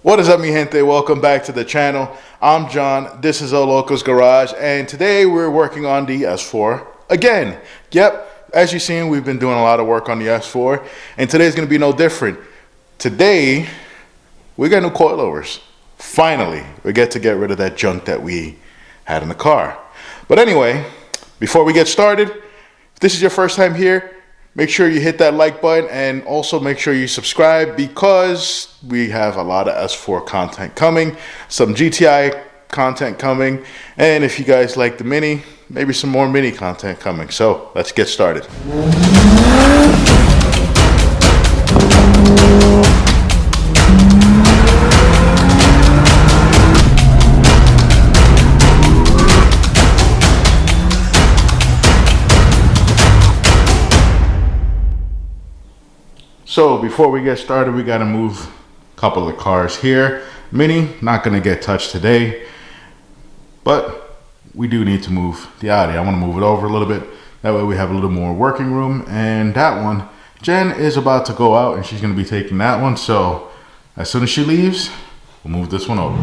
What is up, mi gente? Welcome back to the channel. I'm John. This is O Loco's Garage, and today we're working on the S4 again. Yep, as you've seen, we've been doing a lot of work on the S4, and today's going to be no different. Today, we got new coilovers. Finally, we get rid of that junk that we had in the car. But anyway, before we get started, if this is your first time here, make sure you hit that like button and also make sure you subscribe because we have a lot of S4 content coming, some GTI content coming, and if you guys like the Mini, maybe some more Mini content coming. So let's get started. So before we get started, we got to move a couple of cars here. Mini, not going to get touched today, but we do need to move the Audi. I want to move it over a little bit. That way we have a little more working room. And that one, Jen is about to go out and she's going to be taking that one. So as soon as she leaves, we'll move this one over.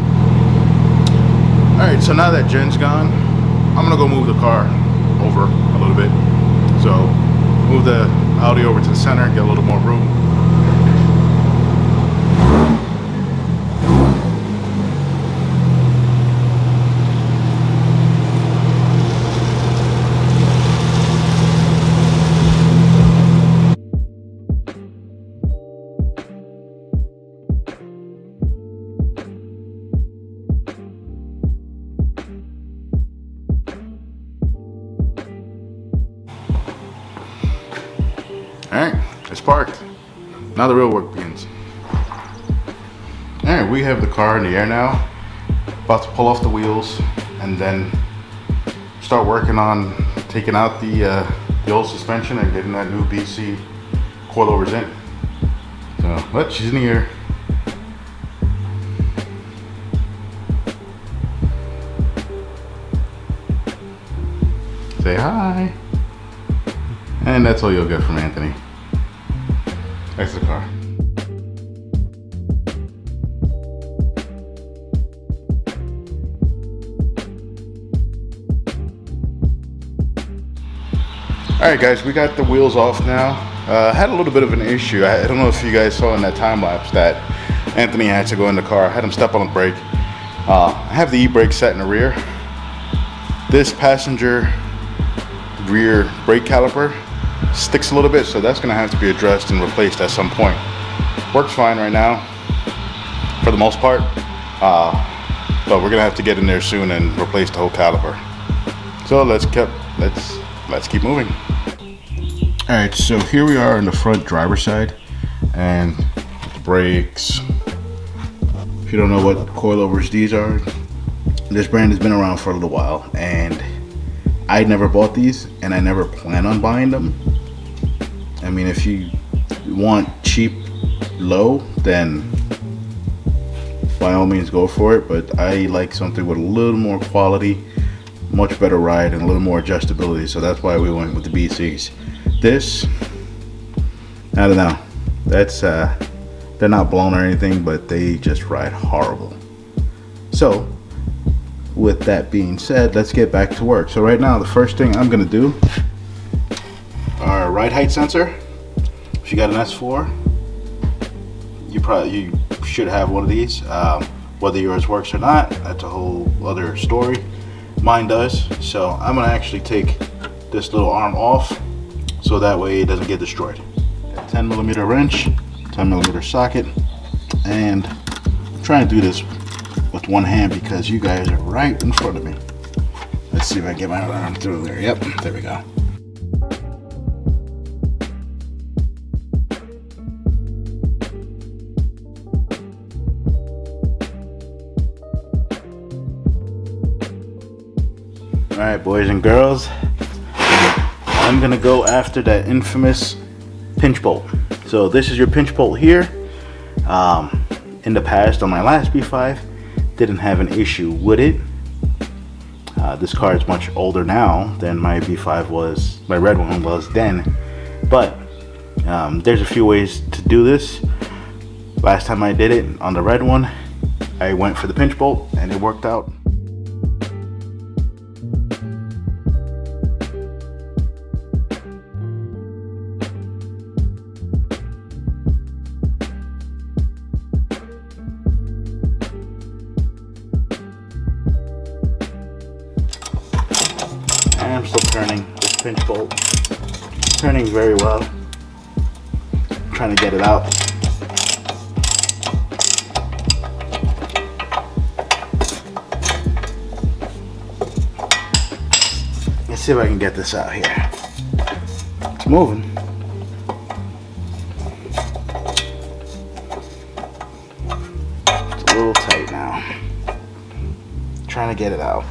All right, so now that Jen's gone, I'm going to go move the car over a little bit. So move the Audi over to the center, get a little more room. Alright, it's parked. Now the real work begins. Alright, we have the car in the air now. About to pull off the wheels and then start working on taking out the old suspension and getting that new BC coilovers in. So, but she's in the air. Say hi. And that's all you'll get from Anthony. That's the car. Alright guys, we got the wheels off now. I had a little bit of an issue. I don't know if you guys saw in that time lapse that Anthony had to go in the car. I had him step on the brake. I have the e-brake set in the rear. This passenger rear brake caliper sticks a little bit, so that's going to have to be addressed and replaced at some point. Works fine right now for the most part, but we're going to have to get in there soon and replace the whole caliper. So let's keep moving. Alright, so here we are in the front driver's side and the brakes. If you don't know what coilovers these are, this brand has been around for a little while and I never bought these and I never plan on buying them. I mean, if you want cheap, low, then by all means go for it. But I like something with a little more quality, much better ride, and a little more adjustability. So that's why we went with the BCs. This, I don't know. That's they're not blown or anything, but they just ride horrible. So with that being said, let's get back to work. So right now, the first thing I'm gonna do, our ride height sensor. If you got an S4, you should have one of these. Whether yours works or not, that's a whole other story. Mine does. So I'm gonna actually take this little arm off so that way it doesn't get destroyed. A 10mm wrench, 10mm socket, and I'm trying to do this with one hand because you guys are right in front of me. Let's see if I can get my arm through there. Yep, there we go. Alright, boys and girls, I'm gonna go after that infamous pinch bolt. So this is your pinch bolt here. In the past, on my last B5, didn't have an issue with it. This car is much older now than my B5 was, my red one was then. But there's a few ways to do this. Last time I did it on the red one, I went for the pinch bolt and it worked out. And I'm still turning this pinch bolt. Turning very well. Trying to get it out. Let's see if I can get this out here. It's moving. It's a little tight now. Trying to get it out.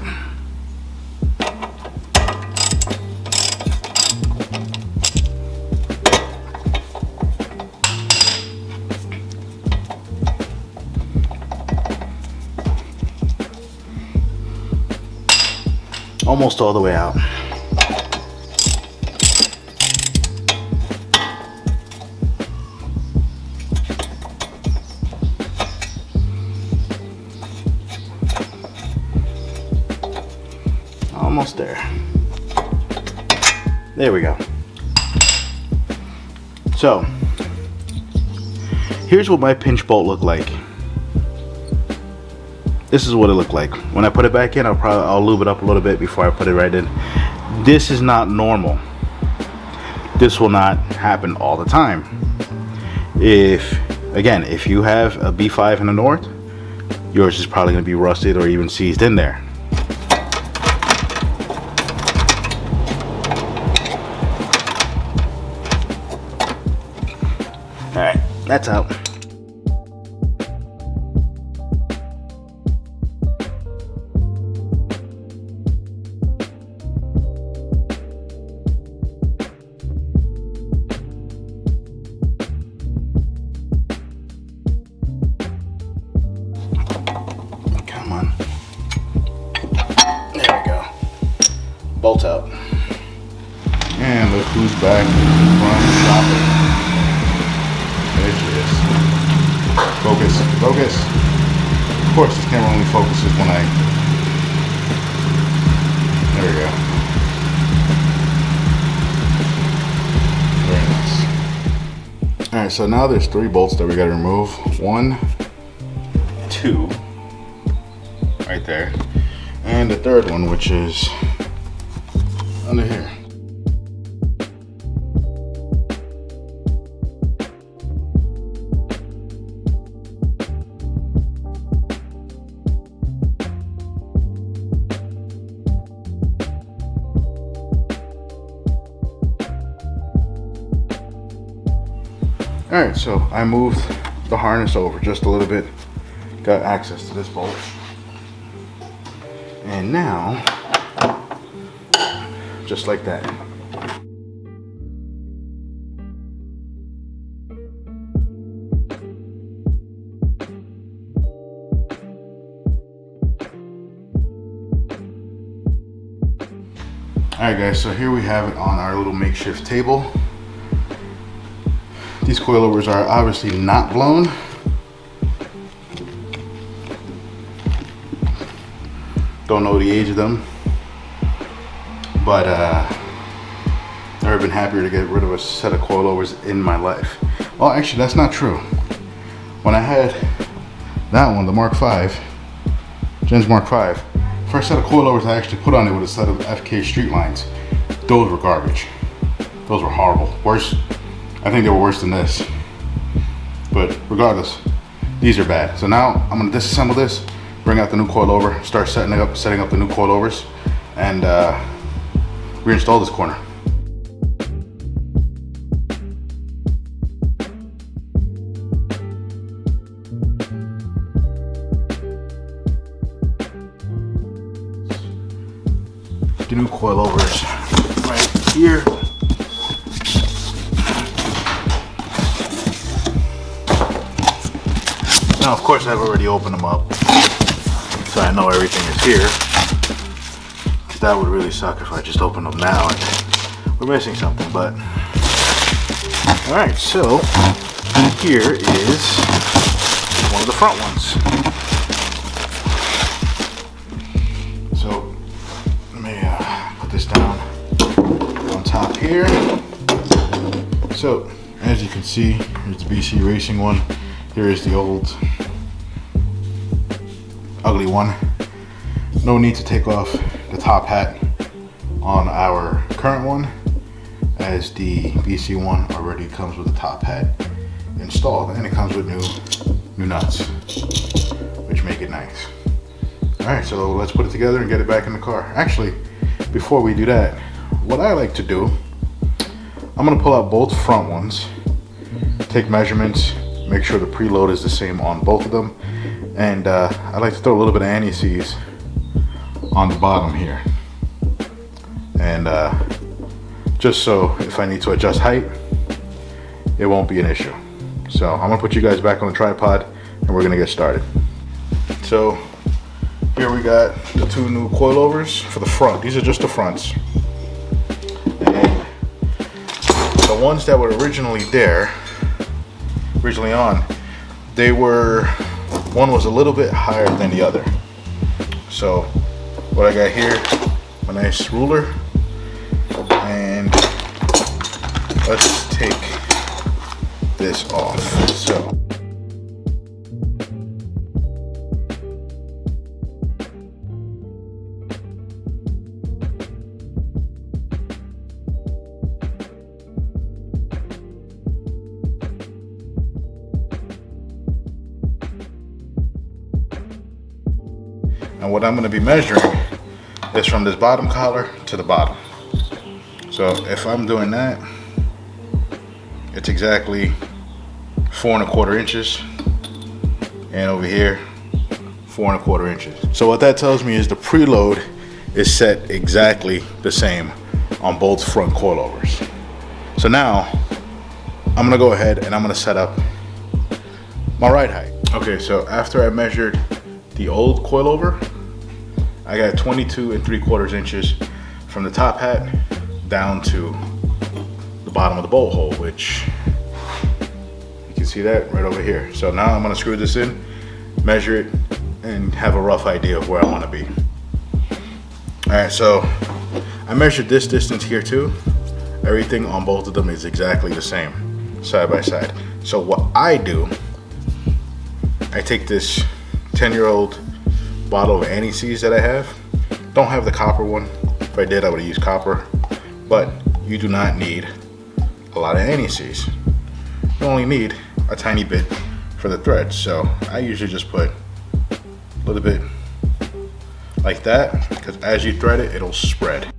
Almost all the way out. Almost there. There we go. So, here's what my pinch bolt looked like. This is what it looked like. When I put it back in, I'll lube it up a little bit before I put it right in. This is not normal. This will not happen all the time. If you have a B5 in the north, yours is probably going to be rusted or even seized in there. All right, that's out. Bolt out. And look who's back from shopping. There she is. Focus, focus. Of course, this camera only focuses when I... There we go. Very nice. Alright, so now there's 3 bolts that we gotta remove. 1, 2, right there. And the third one, which is under here. Alright, so I moved the harness over just a little bit, got access to this bolt, and now just like that. Alright guys, so here we have it on our little makeshift table. These coilovers are obviously not blown. Don't know the age of them. But never been happier to get rid of a set of coilovers in my life. Well, actually, that's not true. When I had that one, the Mark V, Jen's Mark V, first set of coilovers I actually put on it with a set of FK street lines, those were garbage. Those were horrible. Worse, I think they were worse than this. But regardless, these are bad. So now I'm gonna disassemble this, bring out the new coilover, start setting up the new coilovers, and reinstall this corner. The new coilovers right here. Now, of course, I've already opened them up, so I know everything is here. That would really suck if I just opened them now and we're missing something, but alright, so here is one of the front ones. here. So as you can see, here's the BC Racing one. Here is the old ugly one. No need to take off the top hat on our current one, as the BC one already comes with a top hat installed, and it comes with new nuts, which make it nice. All right, so let's put it together and get it back in the car. Actually, before we do that, what I like to do, I'm gonna pull out both front ones, take measurements, make sure the preload is the same on both of them, and I like to throw a little bit of anti-seize on the bottom here, and just so if I need to adjust height, it won't be an issue. So I'm gonna put you guys back on the tripod and we're gonna get started. So here we got the two new coilovers for the front. These are just the fronts. And the ones that were originally on, one was a little bit higher than the other. So what I got here, a nice ruler, and let's take this off. So and what I'm going to be measuring is from this bottom collar to the bottom. So if I'm doing that, it's exactly 4¼ inches, and over here 4¼ inches. So what that tells me is the preload is set exactly the same on both front coilovers. So now I'm going to go ahead and I'm going to set up my ride height. Okay, so after I measured the old coilover, I got 22¾ inches from the top hat down to the bottom of the bolt hole, which you can see that right over here. So now I'm gonna screw this in, measure it, and have a rough idea of where I wanna be. All right, so I measured this distance here too. Everything on both of them is exactly the same, side by side. So what I do, I take this 10-year-old bottle of anti-seize that I have. Don't have the copper one. If I did, I would have used copper, but you do not need a lot of anti-seize. You only need a tiny bit for the threads. So I usually just put a little bit like that, because as you thread it, it'll spread.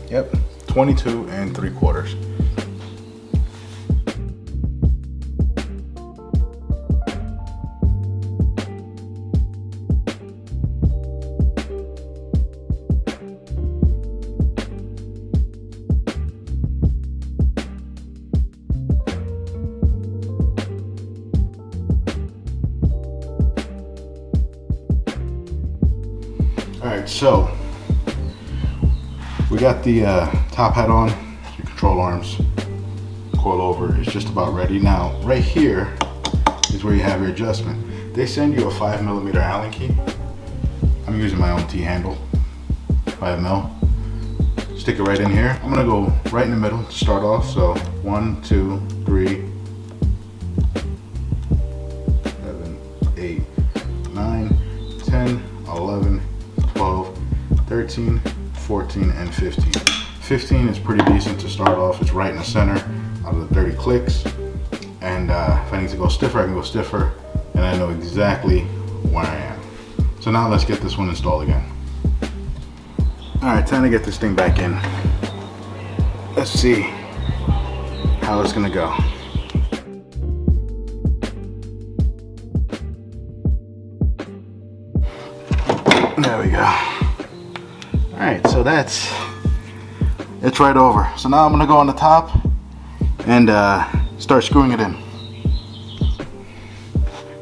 Yep, 22¾ inches. All right, so we got the top hat on, your control arms, coilover is just about ready. Now, right here is where you have your adjustment. They send you a 5mm Allen key. I'm using my own T-handle, 5mm. Stick it right in here. I'm gonna go right in the middle to start off. So 1, 2, 3, 7, 8, 9, 10, 11, 12, 13, 14, and 15. 15 is pretty decent to start off. It's right in the center out of the 30 clicks. And if I need to go stiffer, I can go stiffer, and I know exactly where I am. So now let's get this one installed again. All right, time to get this thing back in. Let's see how it's gonna go. There we go. All right, so that's it's right over. So now I'm gonna go on the top and start screwing it in.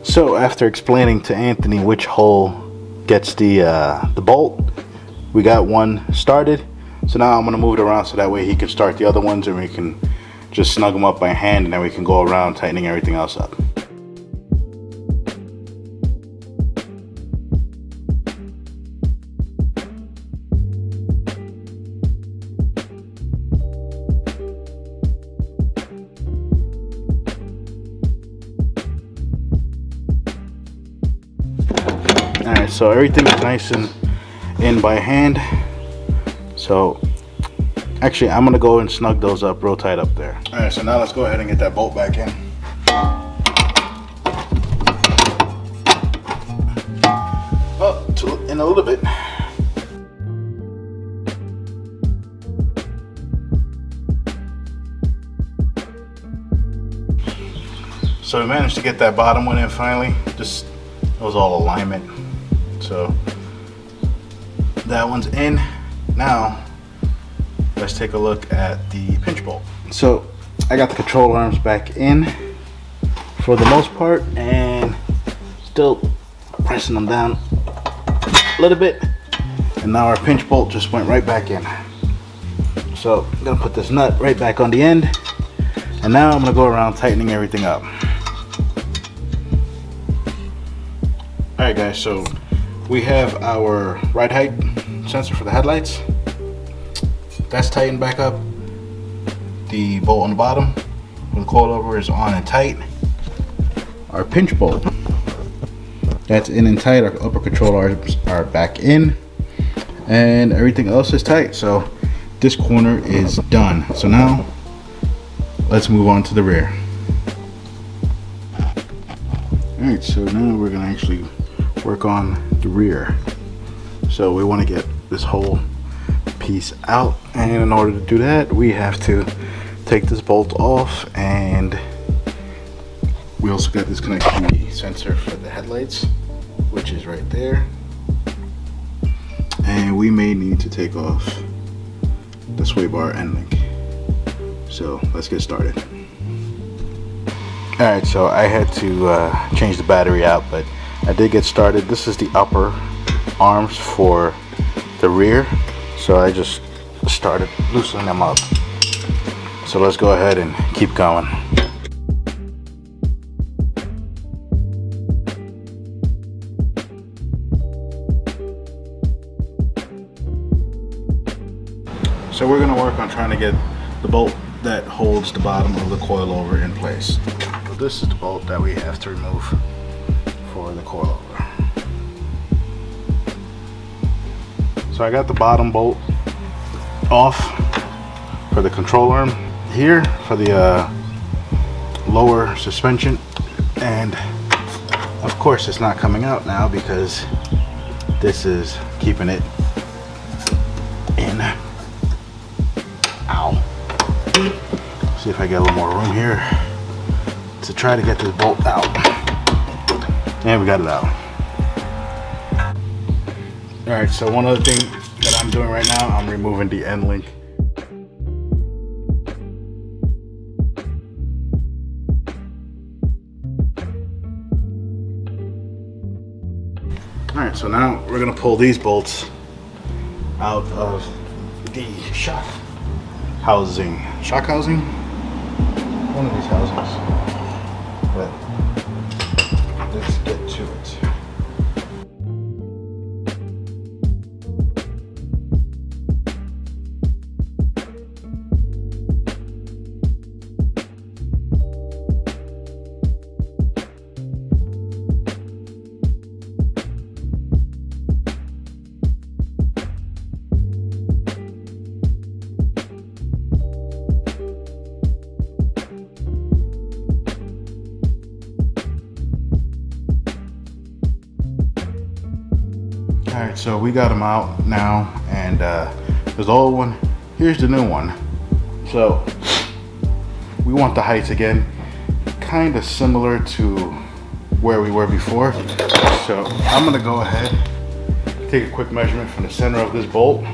So after explaining to Anthony which hole gets the bolt, we got one started. So now I'm gonna move it around so that way he can start the other ones and we can just snug them up by hand, and then we can go around tightening everything else up. Alright, so everything is nice and in by hand. So actually I'm gonna go and snug those up real tight up there. Alright, so now let's go ahead and get that bolt back in. Oh, in a little bit. So we managed to get that bottom one in finally. Just, it was all alignment. So that one's in. Now let's take a look at the pinch bolt. So I got the control arms back in for the most part, and still pressing them down a little bit, and now our pinch bolt just went right back in. So I'm gonna put this nut right back on the end, and now I'm gonna go around tightening everything up. Alright guys, so we have our ride height sensor for the headlights. That's tightened back up. The bolt on the bottom with the coilover is on and tight. Our pinch bolt, that's in and tight. Our upper control arms are back in, and everything else is tight. So this corner is done. So now let's move on to the rear. Alright, so now we're gonna actually work on the rear. So we want to get this whole piece out, and in order to do that we have to take this bolt off, and we also got this connectivity sensor for the headlights, which is right there, and we may need to take off the sway bar end link. So let's get started. Alright, so I had to change the battery out, but I did get started. This is the upper arms for the rear, so I just started loosening them up. So let's go ahead and keep going. So we're going to work on trying to get the bolt that holds the bottom of the coilover in place. So this is the bolt that we have to remove for the coilover. So I got the bottom bolt off for the control arm here for the lower suspension, and of course it's not coming out now because this is keeping it in. Ow. See if I get a little more room here to try to get this bolt out. And we got it out. Alright, so one other thing that I'm doing right now, I'm removing the end link. Alright, so now we're going to pull these bolts out of the shock housing. Shock housing? One of these housings. But let's get to it. Alright, so we got them out now, and there's the old one, here's the new one. So we want the heights again, kind of similar to where we were before. So I'm gonna go ahead, take a quick measurement from the center of this bolt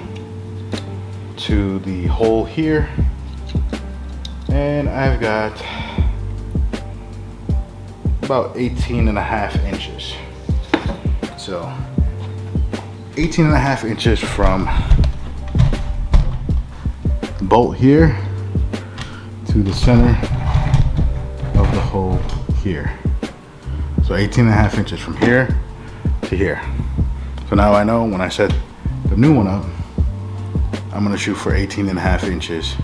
to the hole here, and I've got about 18.5 inches. So 18.5 inches from the bolt here to the center of the hole here. So 18.5 inches from here to here. So now I know when I set the new one up, I'm gonna shoot for 18.5 inches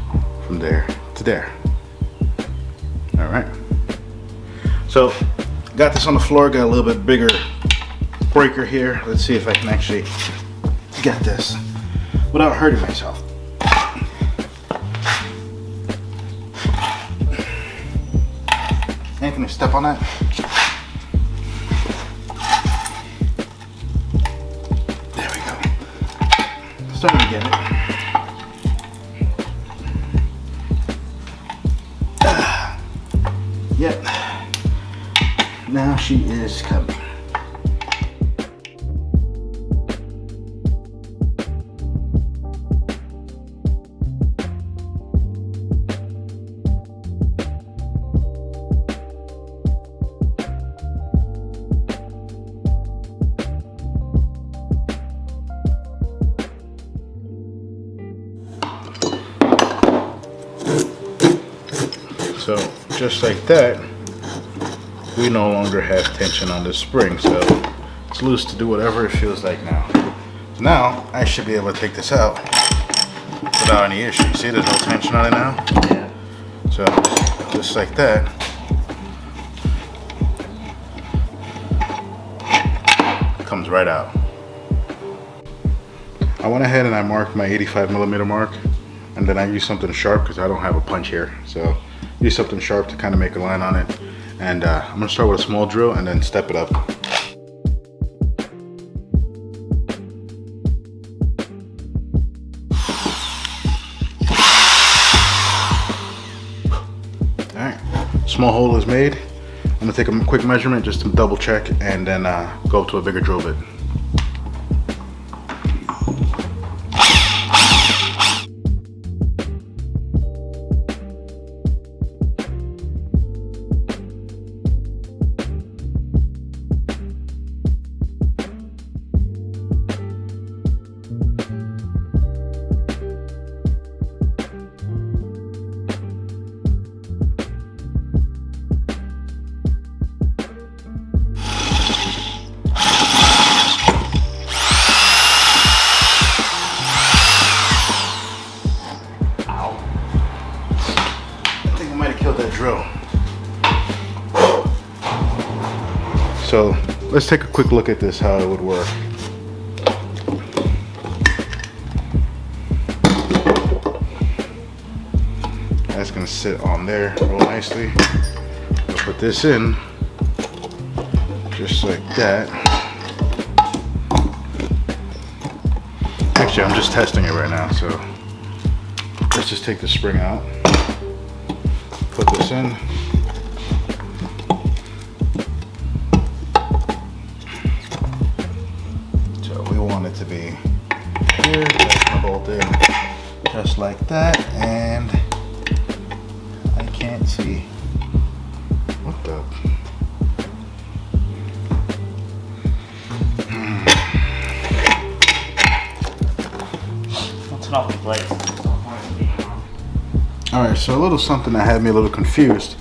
from there to there. All right. So got this on the floor, got a little bit bigger breaker here. Let's see if I can actually get this without hurting myself. Anthony, step on that. There we go. Starting to get it. Yep. Now she is coming. So just like that, we no longer have tension on this spring, so it's loose to do whatever it feels like now. So now I should be able to take this out without any issue. See, there's no tension on it now? Yeah. So just like that, it comes right out. I went ahead and I marked my 85mm mark, and then I used something sharp because I don't have a punch here. So use something sharp to kind of make a line on it. And I'm gonna start with a small drill and then step it up. All right, small hole is made. I'm gonna take a quick measurement just to double check and then go to a bigger drill bit. Drill. So let's take a quick look at this, how it would work. That's gonna sit on there real nicely. I'll put this in just like that. Actually, I'm just testing it right now, so let's just take the spring out. Put this in. So we want it to be here. That's gonna bolt in just like that, and I can't see what the. I'll turn off the blades. Alright, so a little something that had me a little confused.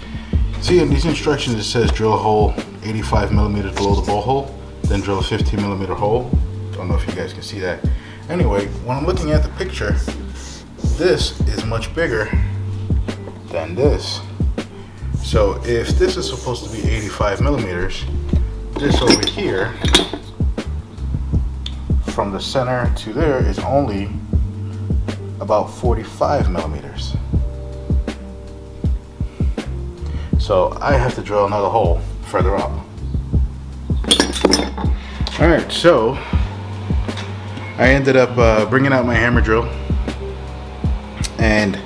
See, in these instructions it says drill a hole 85mm below the bolt hole, then drill a 15mm hole. Don't know if you guys can see that. Anyway, when I'm looking at the picture, this is much bigger than this. So if this is supposed to be 85mm, this over here, from the center to there, is only about 45mm. So I have to drill another hole further up. All right, so I ended up bringing out my hammer drill and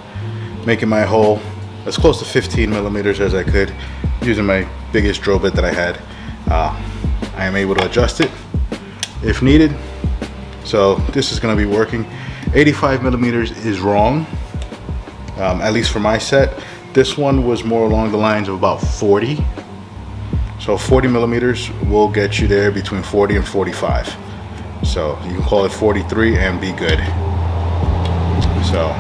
making my hole as close to 15mm as I could, using my biggest drill bit that I had. I am able to adjust it if needed. So this is going to be working. 85 millimeters is wrong, at least for my set. This one was more along the lines of about 40. So 40 millimeters will get you there between 40 and 45. So you can call it 43 and be good. So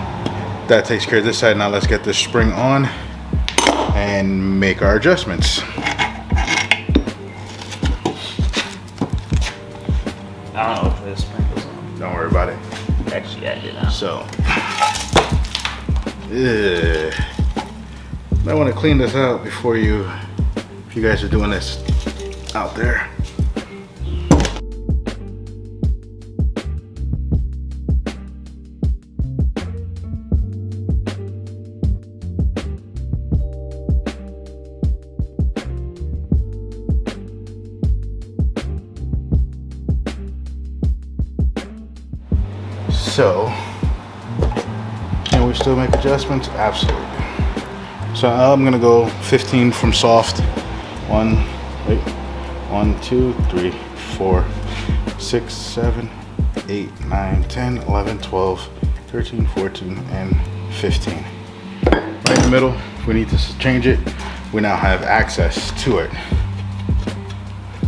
that takes care of this side. Now let's get this spring on and make our adjustments. I don't know if this spring goes on. Don't worry about it. Actually, I did not. So, might want to clean this out before if you guys are doing this out there. So, can we still make adjustments? Absolutely. So I'm gonna go 15 from soft. 1, 2, 3, 4, 6, 7, 8, 9, 10, 11, 12, 13, 14, and 15. Right in the middle, if we need to change it, we now have access to it.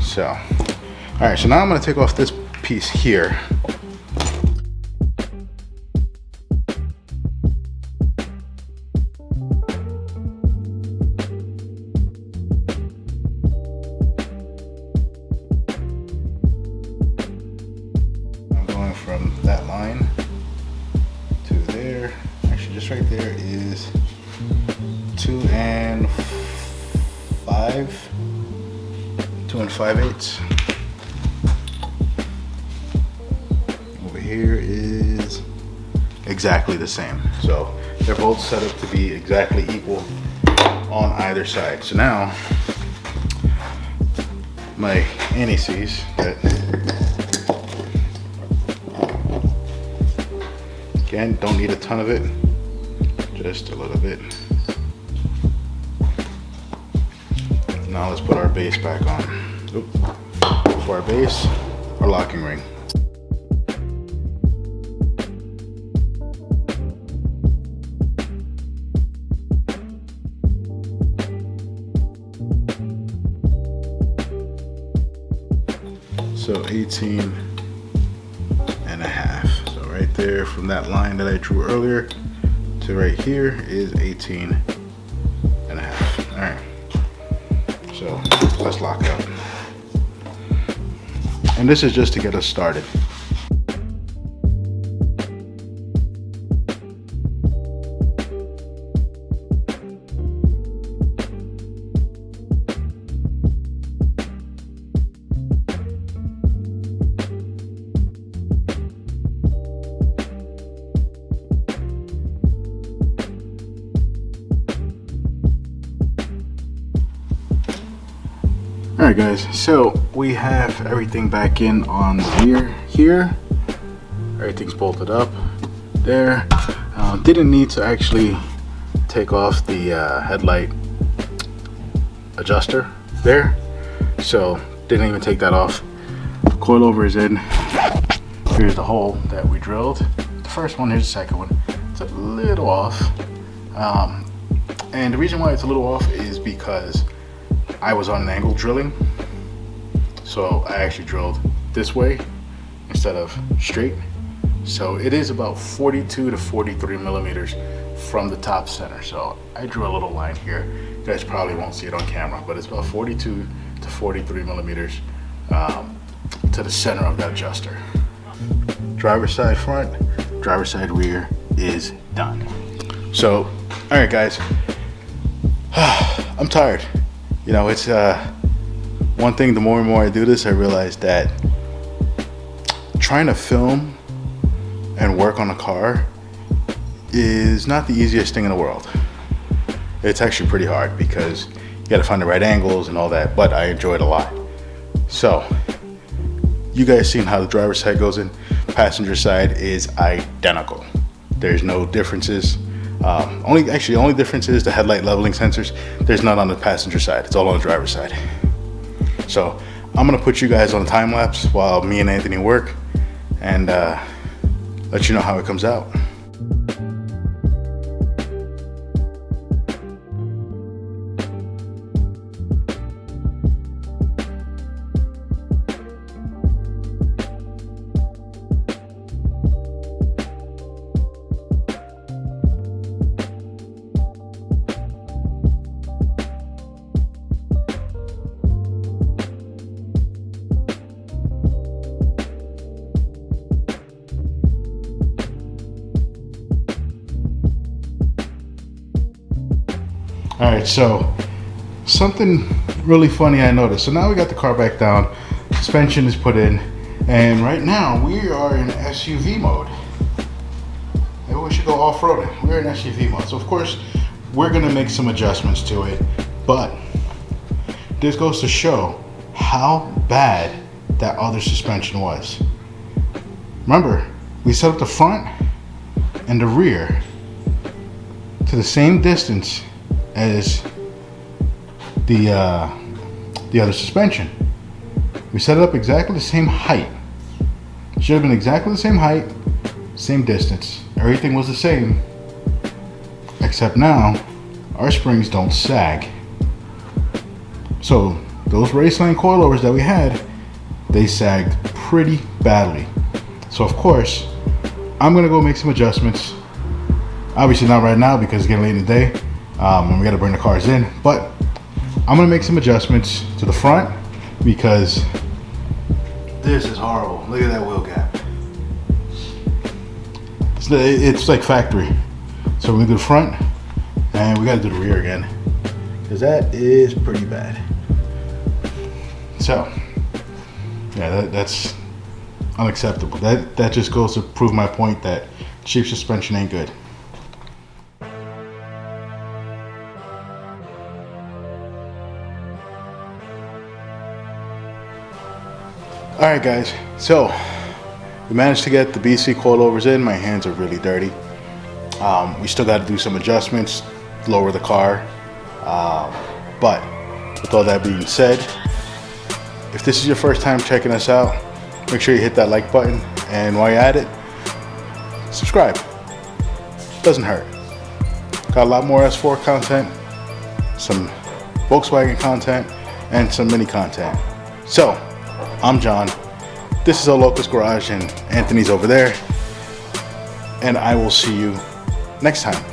So, all right, so now I'm gonna take off this piece here. From that line to there, actually just right there is 2 and 5/8. Over here is exactly the same. So they're both set up to be exactly equal on either side. So now my anti-seize that again, don't need a ton of it, just a little bit. Now let's put our base back on. For our base, our locking ring. So 18 and a half. So right there from that line that I drew earlier to right here is 18 and a half. All right. So let's lock it up. And this is just to get us started. Alright guys, so we have everything back in on the rear here. Everything's bolted up there. Didn't need to actually take off the headlight adjuster there, so didn't even take that off. Coilover is in. Here's the hole that we drilled. The first one, here's the second one. It's a little off. And the reason why it's a little off is because I was on an angle drilling, so I actually drilled this way instead of straight. So it is about 42 to 43 millimeters from the top center. So I drew a little line here. You guys probably won't see it on camera, but it's about 42 to 43 millimeters to the center of that adjuster. Driver's side front, driver's side rear is done. So, all right guys, I'm tired. You know, it's one thing, the more and more I do this, I realize that trying to film and work on a car is not the easiest thing in the world. It's actually pretty hard because you gotta find the right angles and all that, but I enjoy it a lot. So, you guys seen how the driver's side goes in. Passenger side is identical. There's no differences. Only difference is the headlight leveling sensors. There's none on the passenger side. It's all on the driver's side. So I'm gonna put you guys on a time lapse while me and Anthony work, and let you know how it comes out. All right, so something really funny I noticed. So now we got the car back down, suspension is put in, and right now we are in SUV mode. Maybe we should go off-roading. We're in SUV mode. So of course, we're gonna make some adjustments to it, but this goes to show how bad that other suspension was. Remember, we set up the front and the rear to the same distance as the other suspension. We set it up exactly the same height. Should have been exactly the same height, same distance. Everything was the same, except now our springs don't sag. So those raceline coilovers that we had, they sagged pretty badly. So of course, I'm gonna go make some adjustments. Obviously not right now because it's getting late in the day. And we got to bring the cars in, but I'm gonna make some adjustments to the front because this is horrible. Look at that wheel gap. It's like factory. So we're gonna do the front and we got to do the rear again because that is pretty bad. So yeah, that's unacceptable. That just goes to prove my point that cheap suspension ain't good. All right, guys, so we managed to get the BC coilovers in. My hands are really dirty. We still got to do some adjustments, lower the car. But with all that being said, if this is your first time checking us out, make sure you hit that like button. And while you're at it, subscribe. Doesn't hurt. Got a lot more S4 content, some Volkswagen content, and some mini content. So, I'm John. This is our Locust Garage, and Anthony's over there. And I will see you next time.